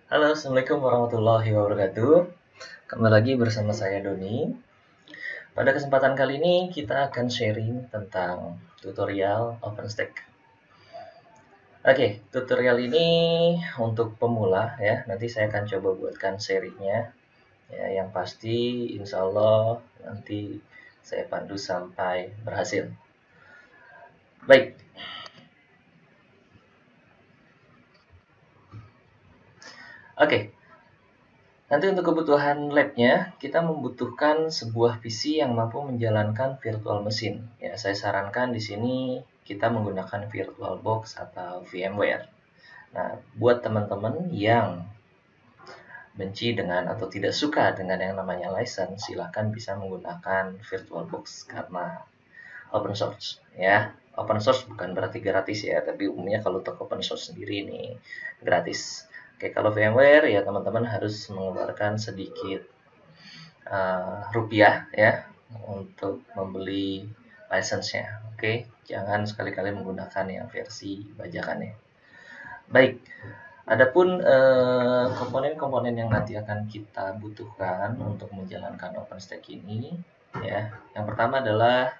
Halo, Assalamualaikum warahmatullahi wabarakatuh. Kembali lagi bersama saya Doni. Pada kesempatan kali ini kita akan sharing tentang tutorial OpenStack. Oke, tutorial ini untuk pemula ya. Nanti saya akan coba buatkan serinya. Ya, yang pasti insya Allah nanti saya pandu sampai berhasil. Baik, oke. Nanti untuk kebutuhan labnya, kita membutuhkan sebuah PC yang mampu menjalankan virtual machine. Ya, saya sarankan di sini kita menggunakan VirtualBox atau VMware. Nah, buat teman-teman yang benci dengan atau tidak suka dengan yang namanya license, silahkan bisa menggunakan VirtualBox karena open source. Ya, open source bukan berarti gratis ya, tapi umumnya kalau untuk open source sendiri ini gratis. Oke, kalau VMware ya teman-teman harus mengeluarkan sedikit rupiah ya untuk membeli license-nya. Oke, jangan sekali-kali menggunakan yang versi bajakannya. Baik, adapun komponen-komponen yang nanti akan kita butuhkan untuk menjalankan OpenStack ini, ya, yang pertama adalah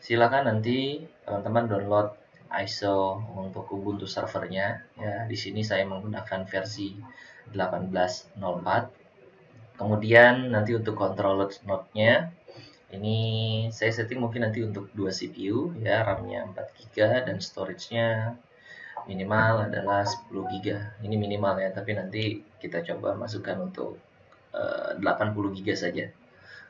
silakan nanti teman-teman download ISO untuk Ubuntu servernya. Ya, di sini saya menggunakan versi 18.04. Kemudian nanti untuk controller node-nya ini saya setting mungkin nanti untuk 2 CPU ya, RAM-nya 4 GB dan storage-nya minimal adalah 10 GB. Ini minimal ya, tapi nanti kita coba masukkan untuk 80 GB saja.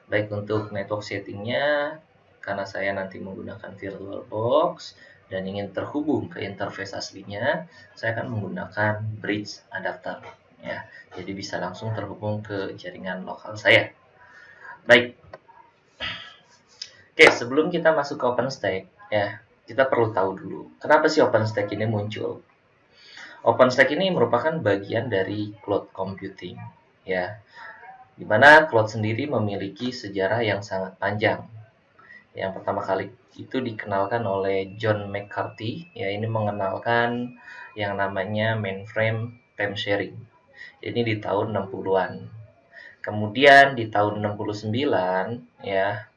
Baik, untuk network setting-nya karena saya nanti menggunakan VirtualBox dan ingin terhubung ke interface aslinya, saya akan menggunakan bridge adapter ya. Jadi bisa langsung terhubung ke jaringan lokal saya. Baik. Oke, sebelum kita masuk ke OpenStack ya, kita perlu tahu dulu kenapa sih OpenStack ini muncul. OpenStack ini merupakan bagian dari cloud computing ya, di mana cloud sendiri memiliki sejarah yang sangat panjang. Yang pertama kali itu dikenalkan oleh John McCarthy, ya ini mengenalkan yang namanya mainframe time sharing. Ini di tahun 60-an. Kemudian di tahun 69 ya,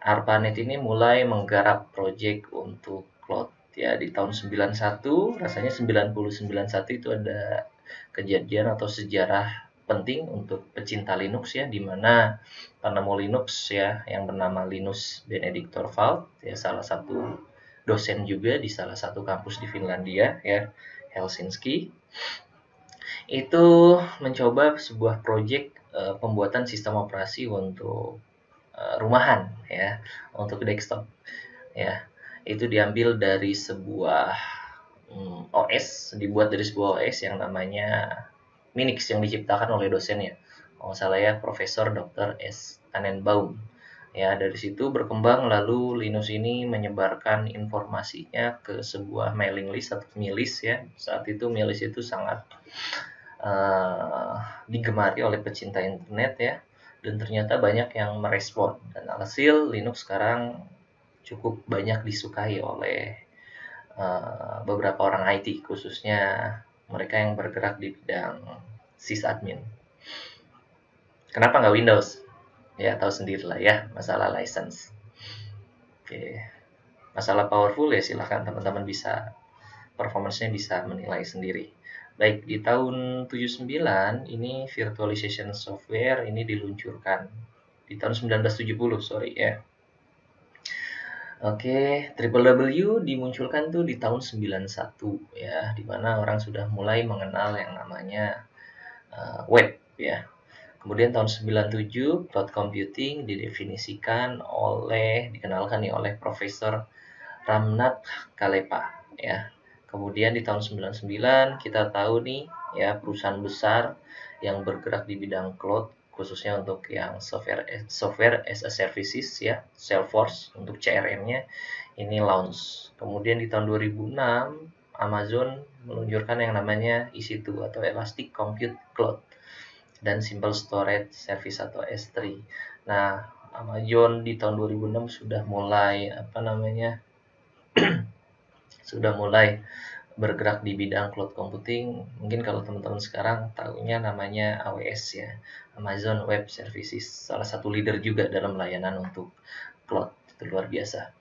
ARPANET ini mulai menggarap proyek untuk cloud. Ya, di tahun 91, rasanya 91 itu ada kejadian atau sejarah penting untuk pecinta Linux ya, di mana penemu Linux ya yang bernama Linus Benedict Torvald ya, salah satu dosen juga di salah satu kampus di Finlandia ya, Helsinki, itu mencoba sebuah proyek pembuatan sistem operasi untuk rumahan ya, untuk desktop ya. Itu diambil dari sebuah OS, dibuat dari sebuah OS yang namanya Minix yang diciptakan oleh dosennya. Kalau salah ya, Profesor Dr. S. Tannenbaum. Ya, dari situ berkembang lalu Linus ini menyebarkan informasinya ke sebuah mailing list atau milis ya. Saat itu milis itu sangat digemari oleh pecinta internet ya, dan ternyata banyak yang merespon, dan alhasil Linux sekarang cukup banyak disukai oleh beberapa orang IT, khususnya mereka yang bergerak di bidang sysadmin. Kenapa nggak Windows? Ya tahu sendirilah ya, masalah license. Oke, masalah powerful ya silahkan teman-teman bisa performance-nya bisa menilai sendiri. Baik, di tahun 79 ini virtualization software ini diluncurkan. Di tahun 1970, sorry ya. Oke, www dimunculkan tuh di tahun 91 ya, di mana orang sudah mulai mengenal yang namanya web ya. Kemudian tahun 97 cloud computing dikenalkan nih oleh Profesor Ramnath Kalepa ya. Kemudian di tahun 99 kita tahu nih ya, perusahaan besar yang bergerak di bidang cloud khususnya untuk yang software as a services ya, Salesforce untuk CRM-nya ini launch. Kemudian di tahun 2006 Amazon meluncurkan yang namanya EC2 atau Elastic Compute Cloud dan Simple Storage Service atau S3. Nah, Amazon di tahun 2006 sudah mulai bergerak di bidang cloud computing, mungkin kalau teman-teman sekarang tahunya namanya AWS ya, Amazon Web Services, salah satu leader juga dalam layanan untuk cloud, itu luar biasa.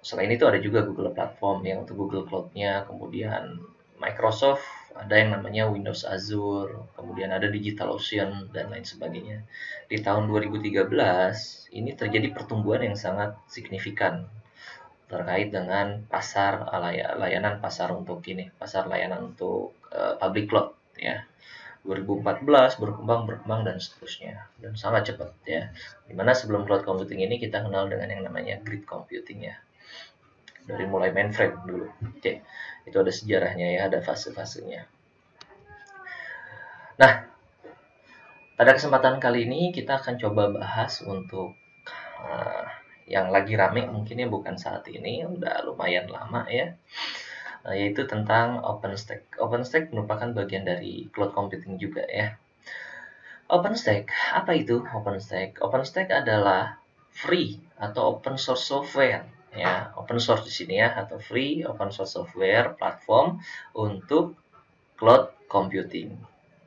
Selain itu ada juga Google Platform yang untuk Google Cloud-nya, kemudian Microsoft ada yang namanya Windows Azure, kemudian ada DigitalOcean dan lain sebagainya. Di tahun 2013 ini terjadi pertumbuhan yang sangat signifikan terkait dengan pasar layanan pasar untuk ini, pasar layanan untuk public cloud ya. 2014 berkembang dan seterusnya dan sangat cepat ya. Dimana sebelum cloud computing ini kita kenal dengan yang namanya grid computing ya, dari mulai mainframe dulu. Oke, itu ada sejarahnya ya, ada fase-fasenya. Nah, pada kesempatan kali ini kita akan coba bahas untuk yang lagi rame mungkinnya bukan saat ini, udah lumayan lama ya, yaitu tentang OpenStack. OpenStack merupakan bagian dari cloud computing juga ya. OpenStack, apa itu OpenStack? OpenStack adalah free atau open source software ya, open source di sini ya, atau free open source software platform untuk cloud computing.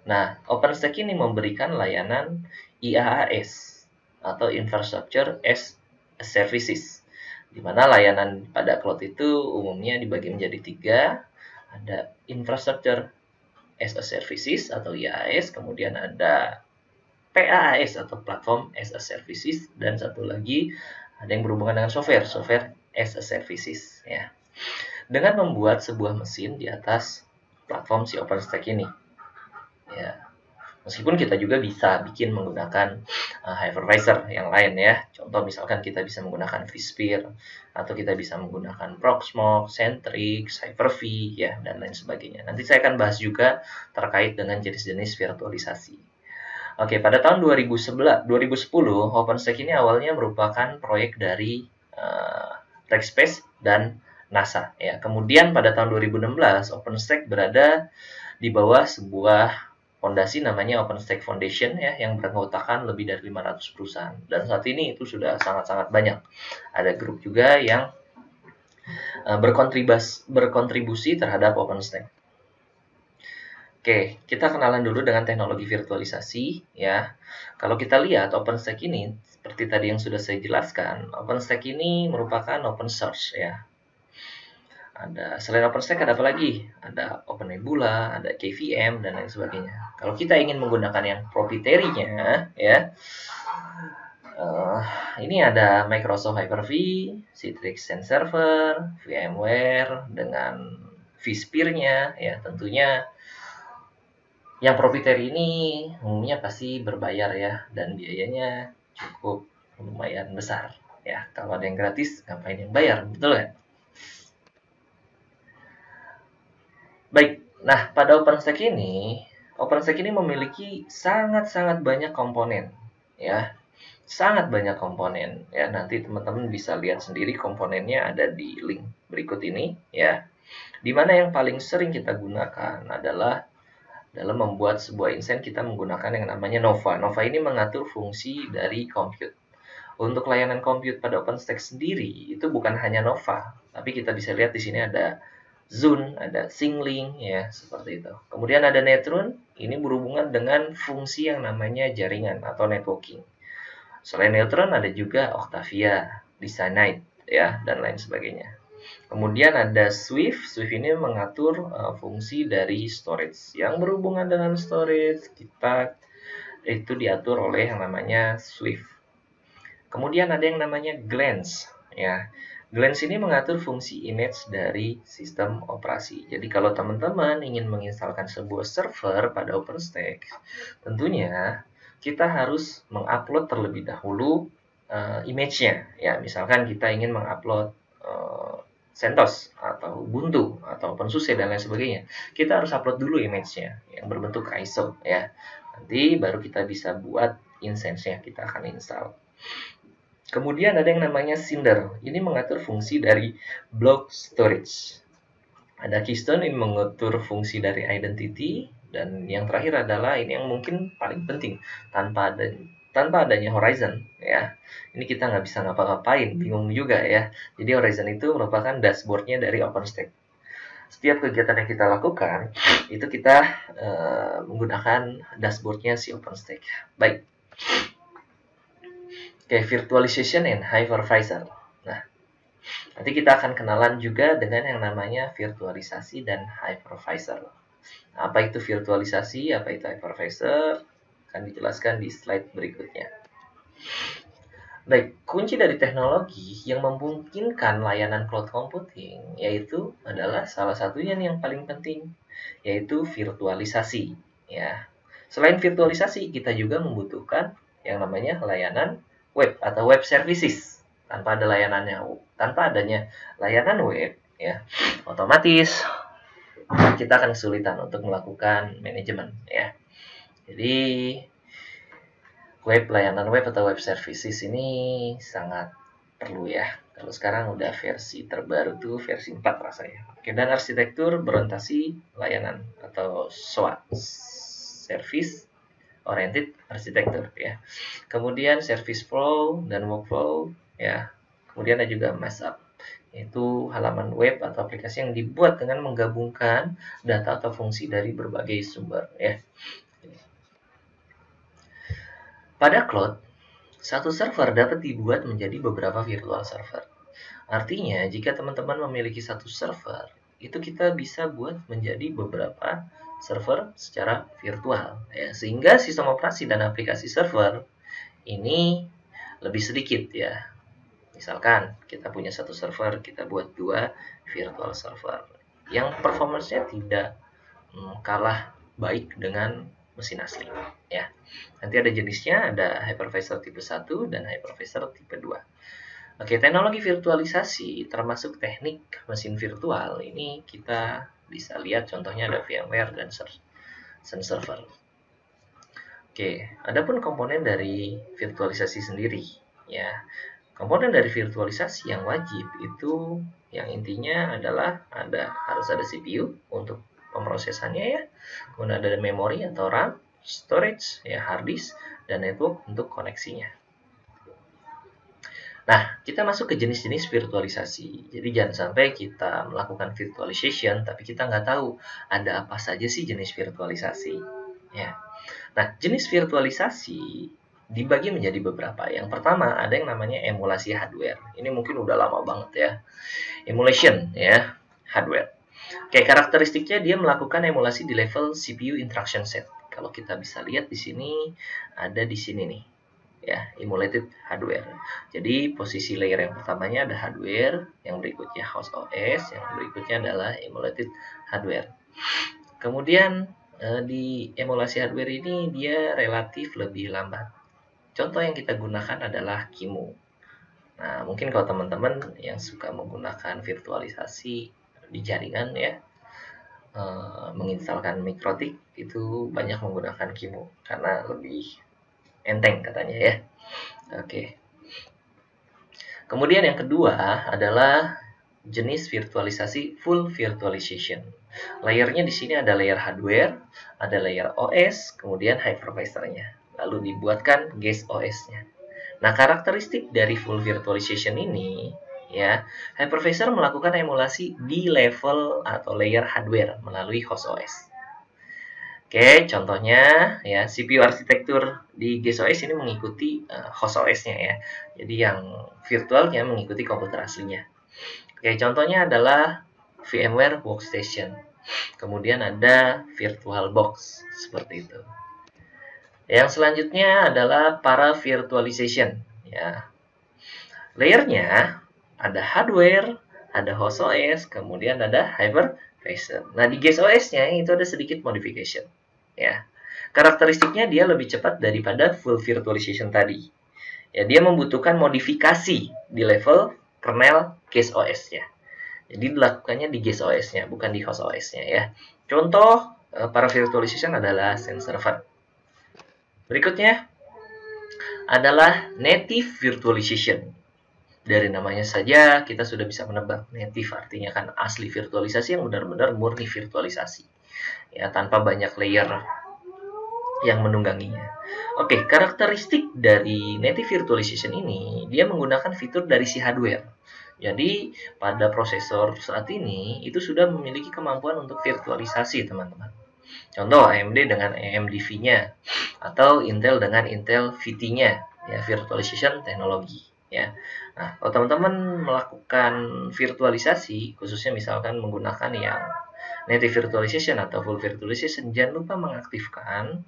Nah, OpenStack ini memberikan layanan IaaS atau Infrastructure as a Services, di mana layanan pada cloud itu umumnya dibagi menjadi 3, ada Infrastructure as a Services atau IaaS, kemudian ada PaaS atau Platform as a Services, dan satu lagi ada yang berhubungan dengan software as a Services ya. Dengan membuat sebuah mesin di atas platform si OpenStack ini ya, meskipun kita juga bisa bikin menggunakan hypervisor yang lain ya. Contoh misalkan kita bisa menggunakan vSphere, atau kita bisa menggunakan Proxmox, Centrix, Hyper-V ya, dan lain sebagainya. Nanti saya akan bahas juga terkait dengan jenis-jenis virtualisasi. Oke, pada tahun 2010 OpenStack ini awalnya merupakan proyek dari Rackspace dan NASA ya. Kemudian pada tahun 2016 OpenStack berada di bawah sebuah fondasi namanya OpenStack Foundation ya, yang beranggotakan lebih dari 500 perusahaan, dan saat ini itu sudah sangat-sangat banyak. Ada grup juga yang berkontribusi terhadap OpenStack. Oke, kita kenalan dulu dengan teknologi virtualisasi ya. Kalau kita lihat OpenStack ini, seperti tadi yang sudah saya jelaskan, OpenStack ini merupakan open source ya. Selain OpenStack ada apa lagi? Ada OpenNebula, ada KVM, dan lain sebagainya. Kalau kita ingin menggunakan yang proprietary-nya ya, ini ada Microsoft Hyper-V, Citrix Server, VMware dengan vSphere-nya ya. Tentunya yang proprietary ini umumnya pasti berbayar ya, dan biayanya cukup lumayan besar ya. Kalau ada yang gratis, ngapain yang bayar, betul ya? Baik, nah pada OpenStack ini memiliki sangat-sangat banyak komponen ya. Sangat banyak komponen ya. Nanti teman-teman bisa lihat sendiri komponennya ada di link berikut ini ya. Dimana yang paling sering kita gunakan adalah dalam membuat sebuah instance kita menggunakan yang namanya Nova. Nova ini mengatur fungsi dari compute. Untuk layanan compute pada OpenStack sendiri itu bukan hanya Nova, tapi kita bisa lihat di sini ada Zune, ada Singling ya, seperti itu. Kemudian ada Netron, ini berhubungan dengan fungsi yang namanya jaringan atau networking. Selain Netron ada juga Octavia, Designite ya, dan lain sebagainya. Kemudian ada Swift. Swift ini mengatur fungsi dari storage. Yang berhubungan dengan storage, kita itu diatur oleh yang namanya Swift. Kemudian ada yang namanya Glance. Ya, Glance ini mengatur fungsi image dari sistem operasi. Jadi kalau teman-teman ingin menginstalkan sebuah server pada OpenStack, tentunya kita harus mengupload terlebih dahulu image-nya. Ya, misalkan kita ingin mengupload CentOS atau Ubuntu atau OpenSUSE dan lain sebagainya, kita harus upload dulu image-nya yang berbentuk ISO ya. Nanti baru kita bisa buat instance-nya, kita akan install. Kemudian ada yang namanya Cinder. Ini mengatur fungsi dari block storage. Ada Keystone ini mengatur fungsi dari identity, dan yang terakhir adalah ini yang mungkin paling penting, tanpa adanya Horizon ya, ini kita nggak bisa ngapa-ngapain, bingung juga ya. Jadi Horizon itu merupakan dashboardnya dari OpenStack. setiap kegiatan yang kita lakukan itu kita menggunakan dashboardnya si OpenStack. Baik. Oke, virtualization and hypervisor. Nah, nanti kita akan kenalan juga dengan yang namanya virtualisasi dan hypervisor. Apa itu virtualisasi, apa itu hypervisor, akan dijelaskan di slide berikutnya. Baik, kunci dari teknologi yang memungkinkan layanan cloud computing yaitu adalah salah satunya yang paling penting, yaitu virtualisasi. Ya, selain virtualisasi, kita juga membutuhkan yang namanya layanan web atau web services. Tanpa adanya layanan web, ya, otomatis kita akan kesulitan untuk melakukan manajemen, ya. Jadi layanan web atau web services ini sangat perlu, ya. Kalau sekarang udah versi terbaru tuh versi 4 rasanya. Oke, dan arsitektur berorientasi layanan atau SOA, Service Oriented Architecture, ya. Kemudian service flow dan workflow, ya. Kemudian ada juga mashup, yaitu halaman web atau aplikasi yang dibuat dengan menggabungkan data atau fungsi dari berbagai sumber, ya. Pada cloud, satu server dapat dibuat menjadi beberapa virtual server. Artinya, jika teman-teman memiliki satu server, itu kita bisa buat menjadi beberapa server secara virtual, ya, sehingga sistem operasi dan aplikasi server ini lebih sedikit, ya. Misalkan kita punya satu server, kita buat 2 virtual server yang performance-nya tidak kalah baik dengan mesin asli, ya. Nanti ada jenisnya, ada hypervisor tipe 1 dan hypervisor tipe 2. Oke, teknologi virtualisasi termasuk teknik mesin virtual ini kita bisa lihat contohnya ada VMware dan Sun Server. Oke, adapun komponen dari virtualisasi sendiri, ya. Komponen dari virtualisasi yang wajib itu yang intinya adalah harus ada CPU untuk pemrosesannya, ya. Kemudian ada memori atau RAM, storage, ya, hard disk, dan network untuk koneksinya. Nah, kita masuk ke jenis-jenis virtualisasi. Jadi jangan sampai kita melakukan virtualization, tapi kita nggak tahu ada apa saja sih jenis virtualisasi. Ya. Nah, jenis virtualisasi dibagi menjadi beberapa. Yang pertama ada yang namanya emulasi hardware. Ini mungkin udah lama banget, ya. Emulation, ya, hardware. Oke, karakteristiknya dia melakukan emulasi di level CPU instruction set. Kalau kita bisa lihat di sini, ada di sini nih, ya, emulated hardware. Jadi posisi layer yang pertamanya ada hardware, yang berikutnya host OS, yang berikutnya adalah emulated hardware. Kemudian di emulasi hardware ini dia relatif lebih lambat. Contoh yang kita gunakan adalah QEMU. Nah, mungkin kalau teman-teman yang suka menggunakan virtualisasi di jaringan, ya, menginstalkan Mikrotik itu banyak menggunakan QEMU karena lebih enteng katanya, ya. Oke. Kemudian yang kedua adalah jenis virtualisasi full virtualization. Layernya di sini ada layer hardware, ada layer OS, kemudian hypervisornya. Lalu dibuatkan guest OS-nya. Nah, karakteristik dari full virtualization ini, ya, hypervisor melakukan emulasi di level atau layer hardware melalui host OS. Oke, contohnya, ya, CPU arsitektur di GSOS ini mengikuti host OS-nya, ya. Jadi yang virtualnya mengikuti komputer aslinya. Oke, contohnya adalah VMware Workstation. Kemudian ada VirtualBox, seperti itu. Yang selanjutnya adalah para virtualization, ya. Layernya ada hardware, ada host OS, kemudian ada hypervisor. Nah, di GSOS-nya itu ada sedikit modification, ya. Karakteristiknya dia lebih cepat daripada full virtualization tadi. Ya, dia membutuhkan modifikasi di level kernel case OS-nya. Jadi dilakukannya di case OS-nya, bukan di host OS-nya, ya. Contoh para virtualization adalah Sun Server. Berikutnya adalah native virtualization. Dari namanya saja kita sudah bisa menebak native artinya kan asli virtualisasi yang benar-benar murni virtualisasi, ya, tanpa banyak layer yang menungganginya. Oke, karakteristik dari native virtualization ini dia menggunakan fitur dari si hardware. Jadi pada prosesor saat ini itu sudah memiliki kemampuan untuk virtualisasi, teman-teman. Contoh AMD dengan AMD V-nya atau Intel dengan Intel VT-nya, ya, virtualization teknologi, ya. Nah, kalau teman-teman melakukan virtualisasi, khususnya misalkan menggunakan yang native virtualization atau full virtualization, jangan lupa mengaktifkan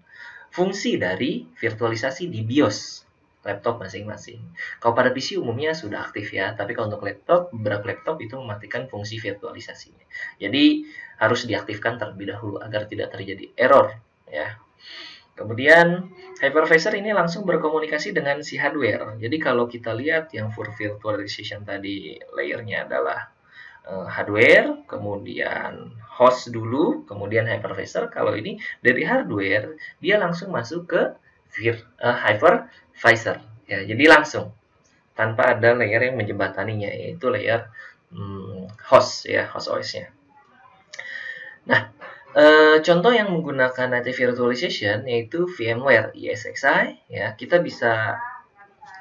fungsi dari virtualisasi di BIOS laptop masing-masing. Kalau pada PC umumnya sudah aktif ya, tapi kalau untuk laptop, beberapa laptop itu mematikan fungsi virtualisasinya. Jadi harus diaktifkan terlebih dahulu agar tidak terjadi error, ya. Kemudian hypervisor ini langsung berkomunikasi dengan si hardware. Jadi kalau kita lihat yang full virtualization tadi layernya adalah hardware, kemudian host dulu, kemudian hypervisor. Kalau ini dari hardware, dia langsung masuk ke hypervisor. Ya, jadi langsung tanpa ada layer yang menjembataninya, yaitu layer host, ya, host OS-nya. Nah, contoh yang menggunakan native virtualization yaitu VMware ESXi, ya. Kita bisa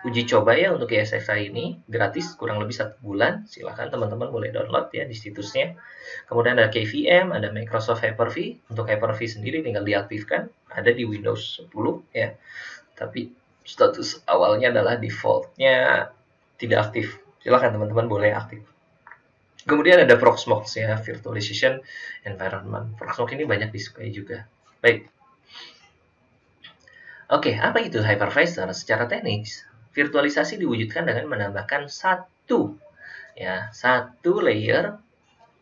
uji coba ya untuk ESXi ini gratis kurang lebih 1 bulan. Silahkan teman-teman boleh download ya di situsnya. Kemudian ada KVM, ada Microsoft Hyper-V. Untuk Hyper-V sendiri tinggal diaktifkan, ada di Windows 10 ya. Tapi status awalnya adalah defaultnya tidak aktif. Silahkan teman-teman boleh aktif. Kemudian ada Proxmox ya, virtualization environment. Proxmox ini banyak disukai juga. Baik. Oke, apa itu hypervisor? Secara teknis, virtualisasi diwujudkan dengan menambahkan satu layer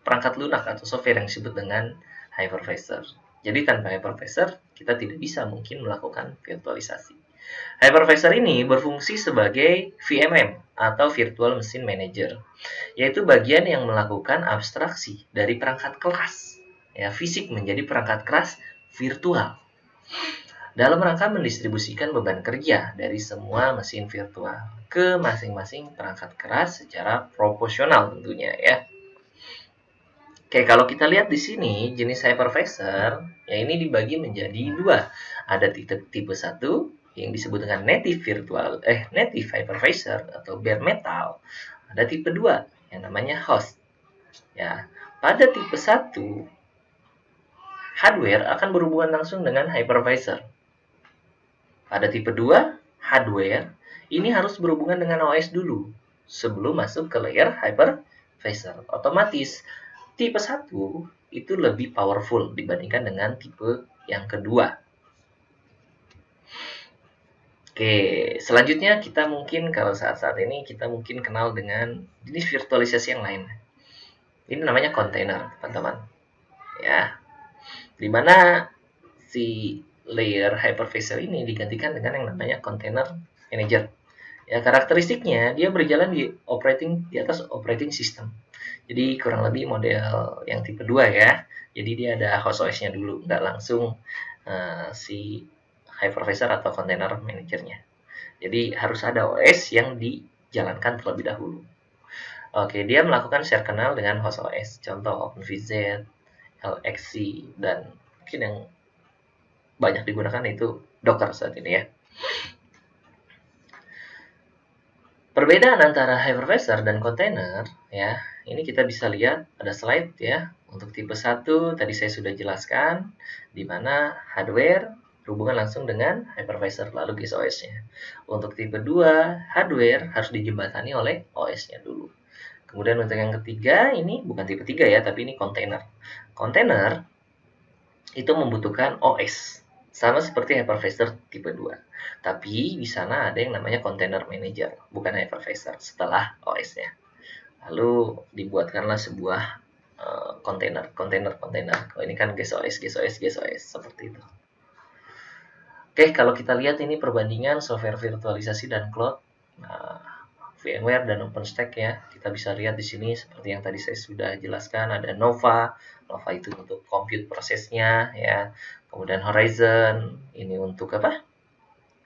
perangkat lunak atau software yang disebut dengan hypervisor. Jadi tanpa hypervisor, kita tidak bisa mungkin melakukan virtualisasi. Hypervisor ini berfungsi sebagai VMM atau Virtual Machine Manager, yaitu bagian yang melakukan abstraksi dari perangkat keras, ya, fisik menjadi perangkat keras virtual, dalam rangka mendistribusikan beban kerja dari semua mesin virtual ke masing-masing perangkat keras secara proporsional tentunya ya. Oke, kalau kita lihat di sini jenis hypervisor, ya ini dibagi menjadi dua. Ada tipe 1 yang disebut dengan native hypervisor atau bare metal. Ada tipe 2 yang namanya host. Ya, pada tipe 1 hardware akan berhubungan langsung dengan hypervisor. Pada tipe 2 hardware ini harus berhubungan dengan OS dulu sebelum masuk ke layer hypervisor. Otomatis tipe 1 itu lebih powerful dibandingkan dengan tipe yang kedua. Oke, selanjutnya kita mungkin kalau saat-saat ini kita mungkin kenal dengan jenis virtualisasi yang lain. Ini namanya kontainer, teman-teman. Ya, dimana si layer hypervisor ini digantikan dengan yang namanya container manager. Ya, karakteristiknya dia berjalan di atas operating system. Jadi kurang lebih model yang tipe 2 ya. Jadi dia ada host OS-nya dulu, nggak langsung si hypervisor atau container manager-nya. Jadi harus ada OS yang dijalankan terlebih dahulu. Oke, dia melakukan share kernel dengan host OS. Contoh OpenVZ, LXC, dan mungkin yang banyak digunakan itu Docker saat ini ya. Perbedaan antara hypervisor dan container ya, ini kita bisa lihat ada slide ya. Untuk tipe 1 tadi saya sudah jelaskan di mana hardware berhubungan langsung dengan hypervisor lalu GIS OS-nya. Untuk tipe 2 hardware harus dijembatani oleh OS-nya dulu. Kemudian untuk yang ketiga ini bukan tipe 3 ya, tapi ini container. Container itu membutuhkan OS sama seperti hypervisor tipe 2. Tapi di sana ada yang namanya container manager, bukan hypervisor setelah OS-nya. Lalu dibuatkanlah sebuah container. Kalau ini kan GSOS seperti itu. Oke, kalau kita lihat ini perbandingan software virtualisasi dan cloud, VMware dan OpenStack ya. Kita bisa lihat di sini seperti yang tadi saya sudah jelaskan, ada Nova. Nova itu untuk compute prosesnya ya. Kemudian Horizon ini untuk apa?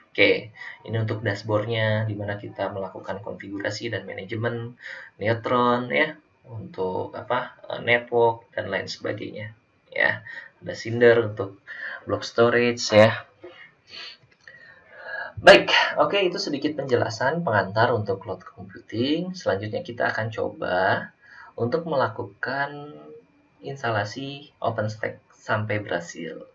Oke, ini untuk dashboardnya, di mana kita melakukan konfigurasi dan manajemen. Neutron ya, untuk apa? Network dan lain sebagainya. Ya, ada Cinder untuk block storage ya. Baik, oke, itu sedikit penjelasan pengantar untuk cloud computing. Selanjutnya kita akan coba untuk melakukan instalasi OpenStack sampai berhasil.